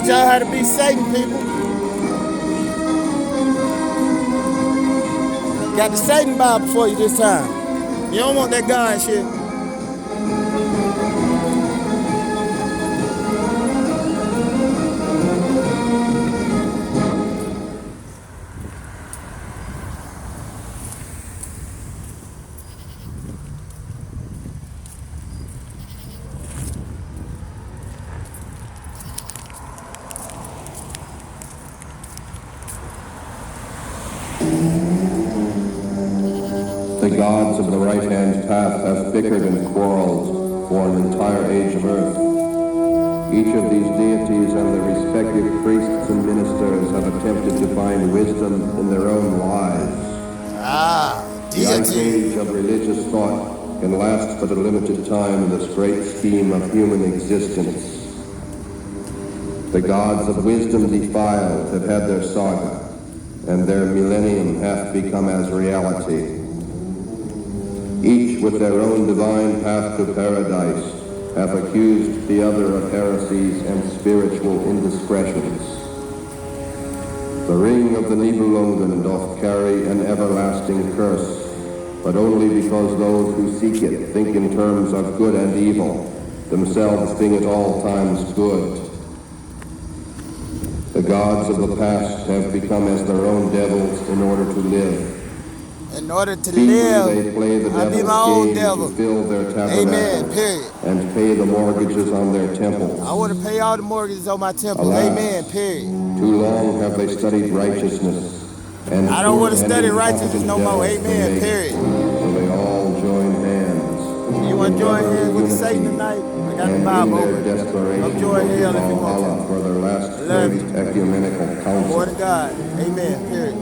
teach y'all how to be Satan, people. Got the Satan Bible for you this time. You don't want that God shit. The gods of the right-hand path have bickered and quarreled for an entire age of earth. Each of these deities and their respective priests and ministers have attempted to find wisdom in their own lives. The ice age of religious thought can last but a limited time in this great scheme of human existence. The gods of wisdom defiled have had their saga, and their millennium hath become as reality. Each with their own divine path to paradise hath accused the other of heresies and spiritual indiscretions. The ring of the Nibelungen doth carry an everlasting curse, but only because those who seek it think in terms of good and evil, themselves being at all times good. The gods of the past have become as their own devils in order to live. In order to live, they play the I be my own devil. To fill their tabernacles. Amen, period. And pay the mortgages on their temples. I want to pay all the mortgages on my temple. Alas, amen, period. Too long have they studied righteousness. And I don't want to study righteousness no more. Amen, period. So they all join hands. You want to join hands with Satan tonight? I got the Bible open. Come join hell if you want to. For their last great ecumenical council. Word of God. Amen, period.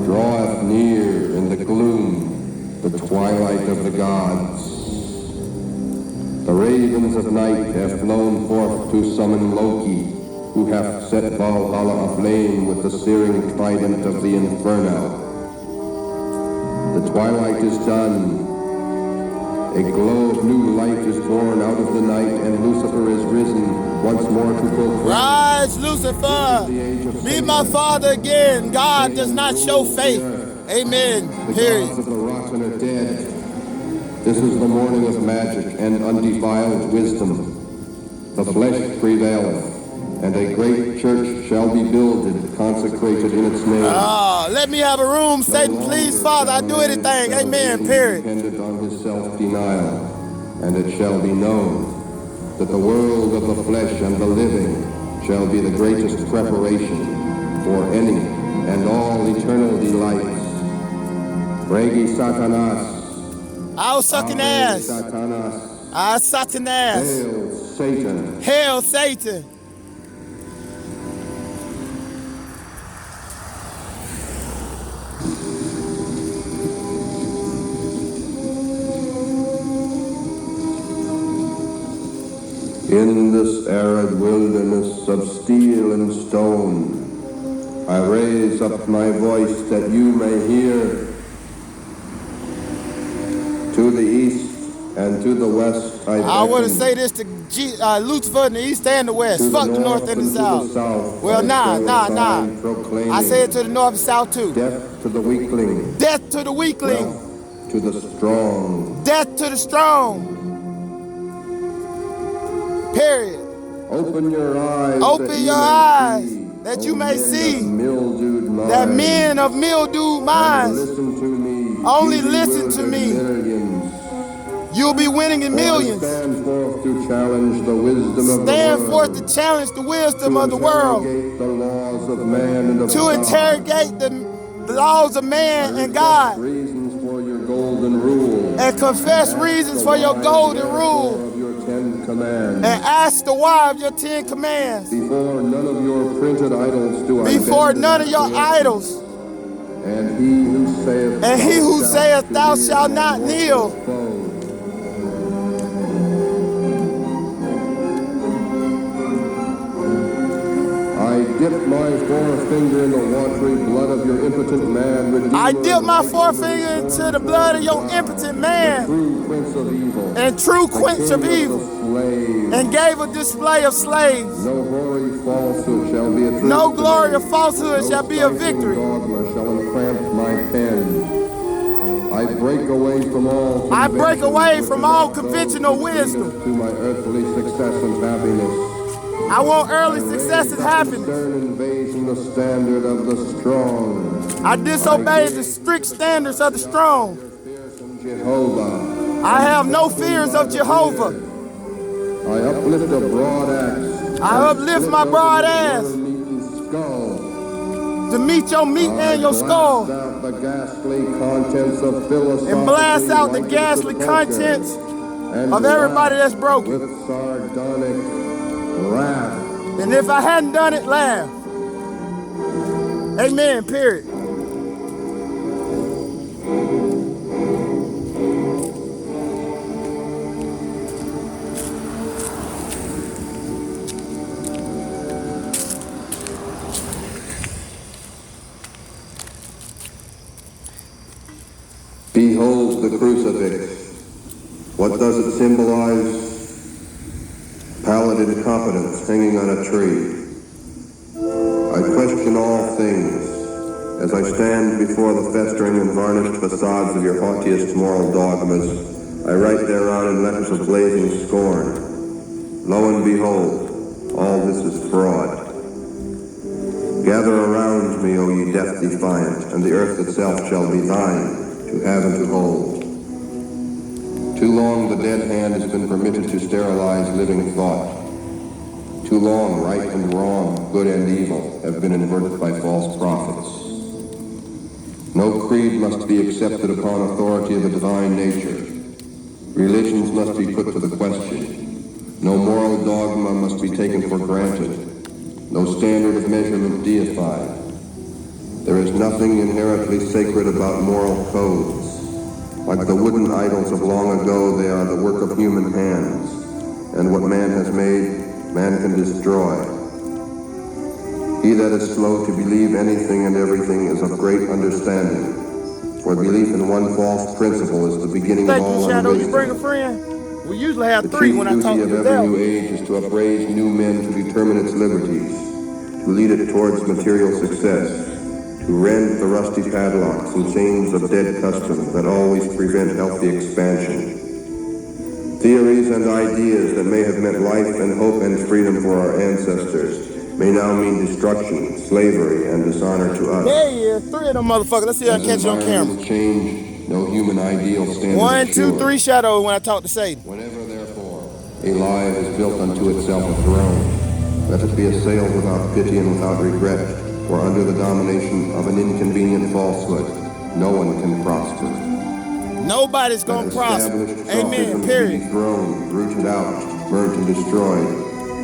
Draweth near in the gloom, the twilight of the gods. The ravens of night have flown forth to summon Loki, who hath set Valhalla aflame with the searing trident of the Inferno. The twilight is done. A glow of new light is born out of the night, and Lucifer is risen once more to fulfill. Rise, Lucifer! Be my father again. God does not show faith. Amen. Period. The gods of the rotten are dead. This is the morning of magic and undefiled wisdom. The flesh prevaileth, and a great church shall be builded, consecrated in its name. Let me have a room, Satan, please, Father. I do anything. Amen. Period. Dependent on his self-denial, and it shall be known that the world of the flesh and the living shall be the greatest preparation for any and all eternal delights. Regi Satanas. I'll sucking ass. Satanas. I'll sucking ass. Hail Satan. Hail Satan. In this arid wilderness of steel and stone, I raise up my voice that you may hear. To the east and to the west I want to say this to Lucifer in the east and the west. Fuck the north and the south. Well, nah. I say it to the north and south too. Death to the weakling. Death to the weakling. Wealth to the strong. Death to the strong. Period. Open your eyes. Open your eyes that you may see that men of mildewed minds only listen to me. You'll be winning in millions. Stand forth to challenge the wisdom of the world. Stand forth to challenge the wisdom of the world. The laws of man and of to God. Interrogate the laws of man and God. Reasons for your golden rule. And confess reasons for your golden rule. Of your 10 commands. And ask the why of your 10 commands. Before none of your printed idols do I Before none of your idols. And he who saith thou shalt not kneel. I dip my forefinger in the watery blood of your impotent man, Redeemer. I dip my forefinger into the blood of your impotent man, True Prince of Evil, and true quench of evil, and gave a display of slaves. No glory falsehood shall be a truth. No glory of falsehood shall be a victory. Dogma shall encramp my pen. I break away from all. I break away from all conventional wisdom. To my earthly success and happiness. I want early success and happiness. Stern invasion the standard of the strong. I disobey the strict standards of the strong. Jehovah. I have no fears of Jehovah. I uplift a broad axe. I uplift my broad ass to meet your meat and your skull, Out the ghastly contents of philosophy and blast out the ghastly contents of everybody that's broken. with sardonic wrath. And if I hadn't done it, laugh. Amen, period. Behold the crucifix. What does it symbolize? Pallid incompetence hanging on a tree. I question all things as I stand before the festering and varnished facades of your haughtiest moral dogmas. I write thereon in letters of blazing scorn. Lo and behold, all this is fraud. Gather around me, O ye death defiant, and the earth itself shall be thine, to have and to hold. Too long the dead hand has been permitted to sterilize living thought. Too long right and wrong, good and evil, have been inverted by false prophets. No creed must be accepted upon authority of the divine nature. Religions must be put to the question. No moral dogma must be taken for granted. No standard of measurement deified. There is nothing inherently sacred about moral codes. Like the wooden idols of long ago, they are the work of human hands. And what man has made, man can destroy. He that is slow to believe anything and everything is of great understanding. For belief in one false principle is the beginning of Thank all you, Shadow. You unwisdom. bring a friend? We usually have The three chief when I talk duty to of the every new devil. age is to upraise new men to determine its liberties, to lead it towards material success, to rend the rusty padlocks and chains of dead customs that always prevent healthy expansion. Theories and ideas that may have meant life and hope and freedom for our ancestors may now mean destruction, slavery, and dishonor to us. There he is. Three of them motherfuckers. Let's see if I can catch it on camera. Environmental change, no human ideal stands 1, 2, secure. 3 Shadow when I talk to Satan. Whenever, therefore, a lie has built unto itself a throne, let it be assailed without pity and without regret, for under the domination of an inconvenient falsehood, no one can prosper. Nobody's gonna prosper. Amen, period. Thrown, rooted out, burnt and destroyed,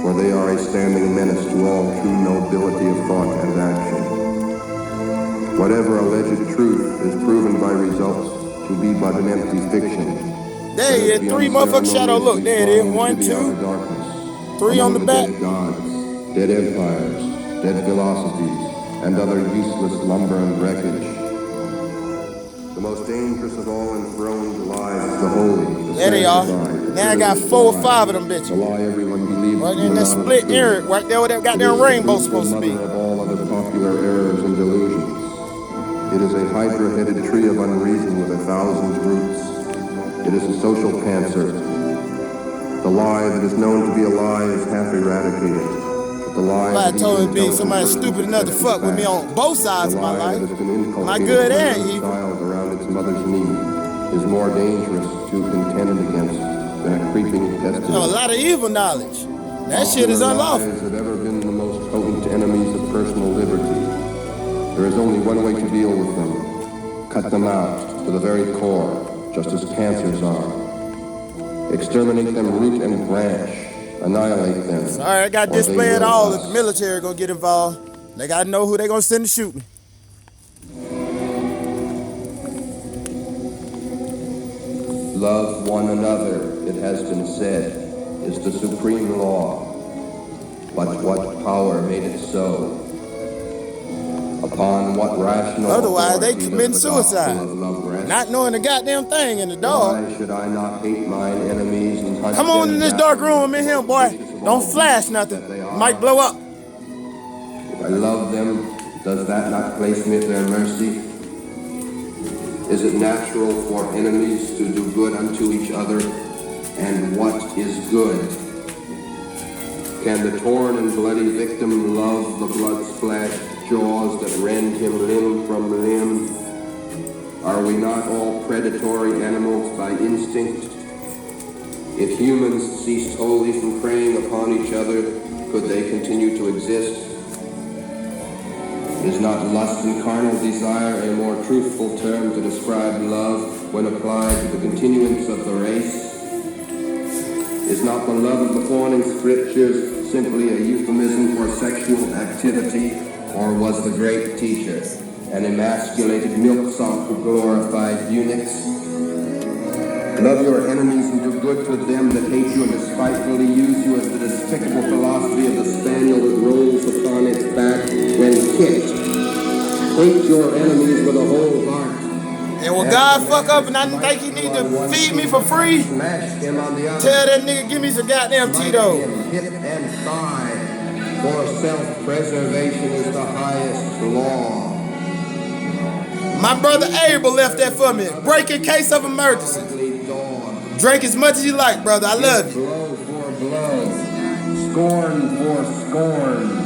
for they are a standing menace to all true nobility of thought and action. Whatever alleged truth is proven by results to be but an empty fiction. There he is. 3 motherfucking Shadow. Look, there it is. 1, 2, 3 on the back. Dead gods, dead empires, dead philosophies, and other useless lumber and wreckage. The most dangerous of all enthroned lies is the holy. There they are. Now I got 4 or 5 of them The bitches. lie everyone believes. Right in that split area, right there where that goddamn rainbow's supposed to be. Of all other popular errors and delusions. It is a hydra-headed tree of unreason with 1,000 roots. It is a social cancer. The lie that is known to be a lie is half eradicated. But the lie I that told even him being tells somebody the truth stupid enough to is fuck with me fact. on both sides The of my lie life. that has been inculcated My good by and the evil. child around its mother's knee is more dangerous to contend against than a creeping destiny. A lot of evil knowledge. That shit is unlawful. Lies have ever been the most potent enemies of personal liberty. There is only one way to deal with them. Cut them out to the very core, just as cancers are. Exterminate them root and branch. Annihilate them. Sorry, I got or they display at will all us. if the military gonna get involved. They gotta know who they gonna send to shoot me. Love one another, it has been said, is the supreme law. But what power made it so? Upon what rational Otherwise, they authority committing does the gospel suicide. of love rest? Not knowing the goddamn thing in the dog. Why should I not hate mine enemies and hunt Come on them in this down dark room in as here, boy. vicious of all Don't flash beasts nothing. that they are? Might blow up. If I love them, does that not place me at their mercy? Is it natural for enemies to do good unto each other? And what is good? Can the torn and bloody victim love the blood-splashed jaws that rend him limb from limb? Are we not all predatory animals by instinct? If humans ceased wholly from preying upon each other, could they continue to exist? Is not lust and carnal desire a more truthful term to describe love when applied to the continuance of the race? Is not the love of the fawning scriptures simply a euphemism for sexual activity, or was the great teacher an emasculated milksop who glorified eunuchs? Love your enemies and do good to them that hate you and despitefully use you as the despicable philosophy of the spaniel that rolls upon its back when kicked. Hate your enemies with a whole heart. And when God fuck up and I think he need to feed me for free, Smash him on the other. tell that nigga give me some goddamn Tito. Hip and thigh, for self-preservation is the highest law. My brother Abel left that for me. Break in case of emergency. Ugly dog. Drink as much as you like, brother. I love you. Blow for blow, scorn for scorn.